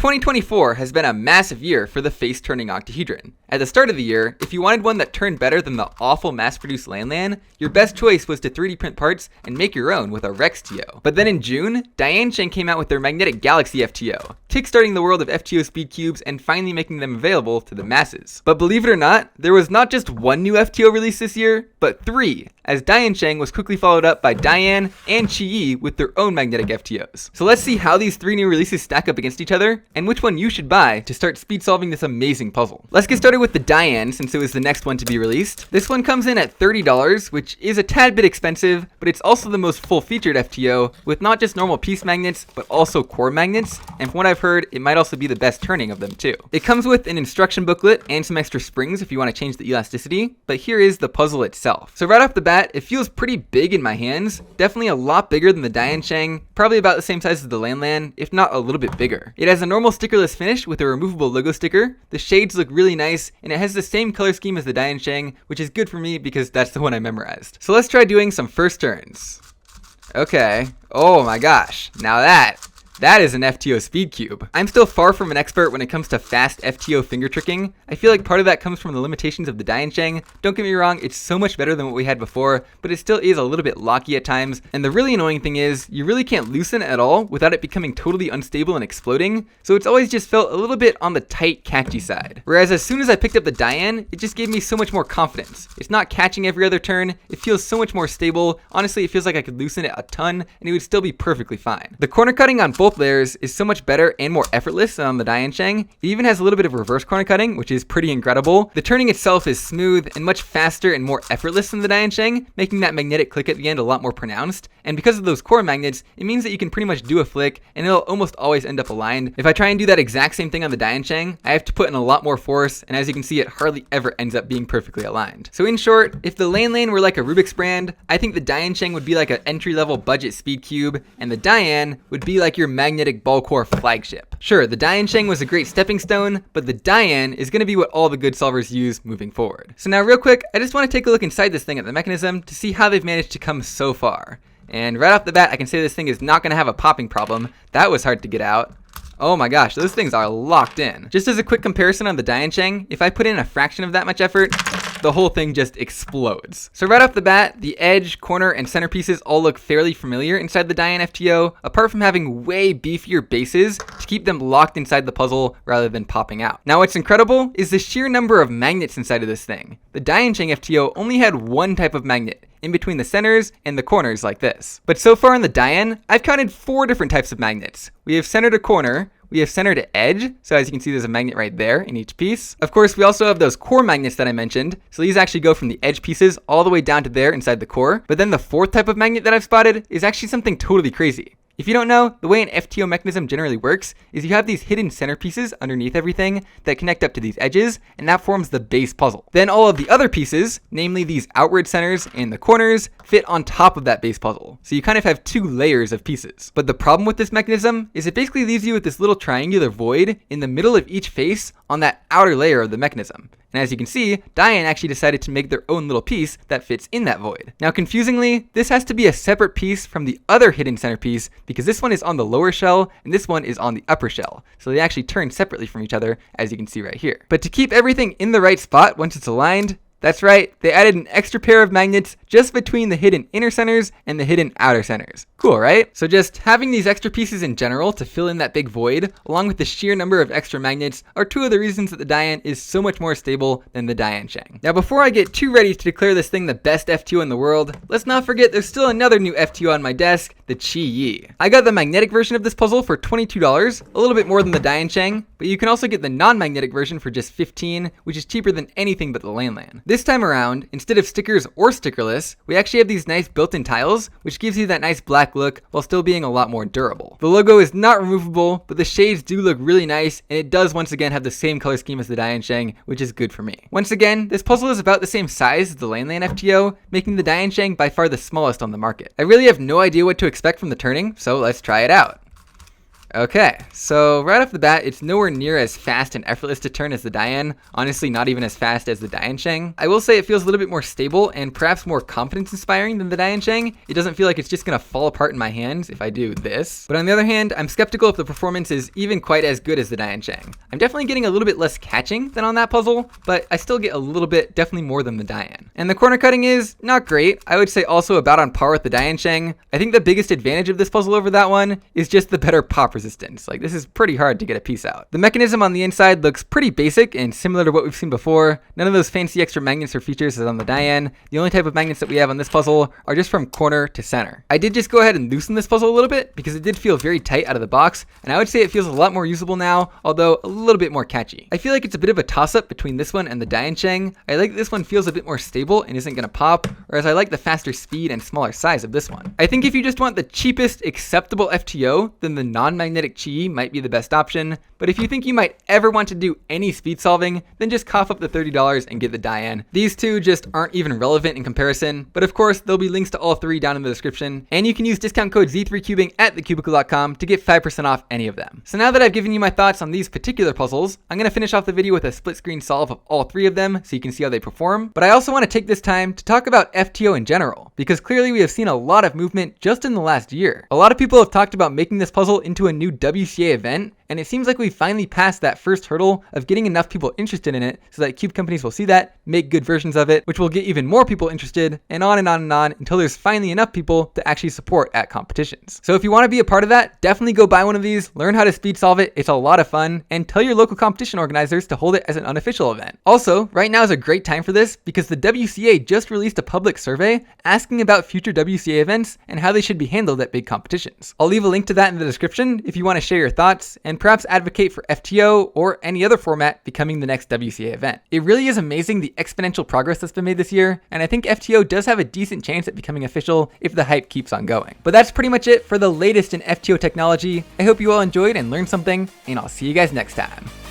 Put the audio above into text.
2024 has been a massive year for the Face-Turning Octahedron. At the start of the year, if you wanted one that turned better than the awful mass-produced LAN, your best choice was to 3D print parts and make your own with a FTO. But then in June, DaYan came out with their Magnetic Galaxy FTO, kickstarting the world of FTO speed cubes and finally making them available to the masses. But believe it or not, there was not just one new FTO release this year, but 3, as DaYan was quickly followed up by DaYan and QiYi with their own magnetic FTOs. So let's see how these 3 new releases stack up against each other, and which one you should buy to start speed solving this amazing puzzle. Let's get started with the DaYan, since it was the next one to be released. This one comes in at $30, which is a tad bit expensive, but it's also the most full-featured FTO, with not just normal piece magnets, but also core magnets, and from what I've heard, it might also be the best turning of them too. It comes with an instruction booklet and some extra springs if you want to change the elasticity, but here is the puzzle itself. So right off the bat, it feels pretty big in my hands, definitely a lot bigger than the DaYan, probably about the same size as the LAN, if not a little bit bigger. It has a normal stickerless finish with a removable logo sticker, the shades look really nice, and it has the same color scheme as the DaYan, which is good for me because that's the one I memorized. So let's try doing some first turns. Okay, oh my gosh, now that is an FTO speed cube. I'm still far from an expert when it comes to fast FTO finger tricking. I feel like part of that comes from the limitations of the DaYan. Don't get me wrong, it's so much better than what we had before, but it still is a little bit locky at times. And the really annoying thing is, you really can't loosen it at all without it becoming totally unstable and exploding. So it's always just felt a little bit on the tight, catchy side. Whereas as soon as I picked up the DaYan, it just gave me so much more confidence. It's not catching every other turn, it feels so much more stable. Honestly, it feels like I could loosen it a ton and it would still be perfectly fine. The corner cutting on both layers is so much better and more effortless than on the DaYan. It even has a little bit of reverse corner cutting, which is pretty incredible. The turning itself is smooth and much faster and more effortless than the DaYan, making that magnetic click at the end a lot more pronounced. And because of those core magnets, it means that you can pretty much do a flick and it'll almost always end up aligned. If I try and do that exact same thing on the DaYan, I have to put in a lot more force, and as you can see, it hardly ever ends up being perfectly aligned. So in short, if the LAN were like a Rubiks brand, I think the DaYan would be like an entry-level budget speed cube, and the DaYan would be like your magnetic ball core flagship. Sure, the DaYan was a great stepping stone, but the DaYan is going to be what all the good solvers use moving forward. So now real quick, I just want to take a look inside this thing at the Mechanism to see how they've managed to come so far. And right off the bat, I can say this thing is not going to have a popping problem. That was hard to get out. Oh my gosh, those things are locked in. Just as a quick comparison on the DaYan, if I put in a fraction of that much effort, the whole thing just explodes. So right off the bat, the edge, corner, and center pieces all look fairly familiar inside the DaYan FTO, apart from having way beefier bases to keep them locked inside the puzzle rather than popping out. Now what's incredible is the sheer number of magnets inside of this thing. The DaYan FTO only had one type of magnet, in between the centers and the corners like this. But so far in the DaYan, I've counted 4 different types of magnets. We have center to corner, we have center to edge, so as you can see there's a magnet right there in each piece. Of course, we also have those core magnets that I mentioned, so these actually go from the edge pieces all the way down to there inside the core. But then the 4th type of magnet that I've spotted is actually something totally crazy. If you don't know, the way an FTO mechanism generally works is you have these hidden centerpieces underneath everything that connect up to these edges, and that forms the base puzzle. Then all of the other pieces, namely these outward centers and the corners, fit on top of that base puzzle. So you kind of have 2 layers of pieces. But the problem with this mechanism is it basically leaves you with this little triangular void in the middle of each face on that outer layer of the mechanism. And as you can see, DaYan actually decided to make their own little piece that fits in that void. Now confusingly, this has to be a separate piece from the other hidden centerpiece because this one is on the lower shell and this one is on the upper shell. So they actually turn separately from each other, as you can see right here. But to keep everything in the right spot once it's aligned, that's right, they added an extra pair of magnets just between the hidden inner centers and the hidden outer centers. Cool, right? So just having these extra pieces in general to fill in that big void, along with the sheer number of extra magnets, are 2 of the reasons that the DaYan is so much more stable than the DaYan. Now before I get too ready to declare this thing the best FTO in the world, let's not forget there's still another new FTO on my desk, the QiYi. I got the magnetic version of this puzzle for $22, a little bit more than the DaYan, but you can also get the non-magnetic version for just $15, which is cheaper than anything but the LAN. This time around, instead of stickers or stickerless, we actually have these nice built-in tiles, which gives you that nice black look while still being a lot more durable. The logo is not removable, but the shades do look really nice, and it does once again have the same color scheme as the DaYan, which is good for me. Once again, this puzzle is about the same size as the LAN FTO, making the DaYan by far the smallest on the market. I really have no idea what to expect from the turning, so let's try it out. Okay, so right off the bat, it's nowhere near as fast and effortless to turn as the DaYan. Honestly, not even as fast as the DaYan Sheng. I will say it feels a little bit more stable and perhaps more confidence inspiring than the DaYan Sheng. It doesn't feel like it's just gonna fall apart in my hands if I do this. But on the other hand, I'm skeptical if the performance is even quite as good as the DaYan Sheng. I'm definitely getting a little bit less catching than on that puzzle, but I still get a little bit, definitely more than the DaYan. And the corner cutting is not great. I would say also about on par with the DaYan Sheng. I think the biggest advantage of this puzzle over that one is just the better pop resistance. Like, this is pretty hard to get a piece out. The mechanism on the inside looks pretty basic and similar to what we've seen before. None of those fancy extra magnets or features as on the DaYan. The only type of magnets that we have on this puzzle are just from corner to center. I did just go ahead and loosen this puzzle a little bit because it did feel very tight out of the box, and I would say it feels a lot more usable now, although a little bit more catchy. I feel like it's a bit of a toss-up between this one and the DaYan Sheng. I like that this one feels a bit more stable and isn't gonna pop, whereas I like the faster speed and smaller size of this one. I think if you just want the cheapest acceptable FTO, then the non-magnetic QiYi might be the best option, but if you think you might ever want to do any speed solving, then just cough up the $30 and get the DaYan. These two just aren't even relevant in comparison, but of course there'll be links to all three down in the description, and you can use discount code Z3Cubing at thecubicle.com to get 5% off any of them. So now that I've given you my thoughts on these particular puzzles, I'm going to finish off the video with a split screen solve of all three of them so you can see how they perform, but I also want to take this time to talk about FTO in general, because clearly we have seen a lot of movement just in the last year. A lot of people have talked about making this puzzle into a new WCA event, and it seems like we finally passed that first hurdle of getting enough people interested in it so that cube companies will see that, make good versions of it, which will get even more people interested, and on and on and on until there's finally enough people to actually support at competitions. So if you want to be a part of that, definitely go buy one of these, learn how to speed solve it, it's a lot of fun, and tell your local competition organizers to hold it as an unofficial event. Also, right now is a great time for this because the WCA just released a public survey asking about future WCA events and how they should be handled at big competitions. I'll leave a link to that in the description if you want to share your thoughts and perhaps advocate for FTO or any other format becoming the next WCA event. It really is amazing the exponential progress that's been made this year, and I think FTO does have a decent chance at becoming official if the hype keeps on going. But that's pretty much it for the latest in FTO technology. I hope you all enjoyed and learned something, and I'll see you guys next time.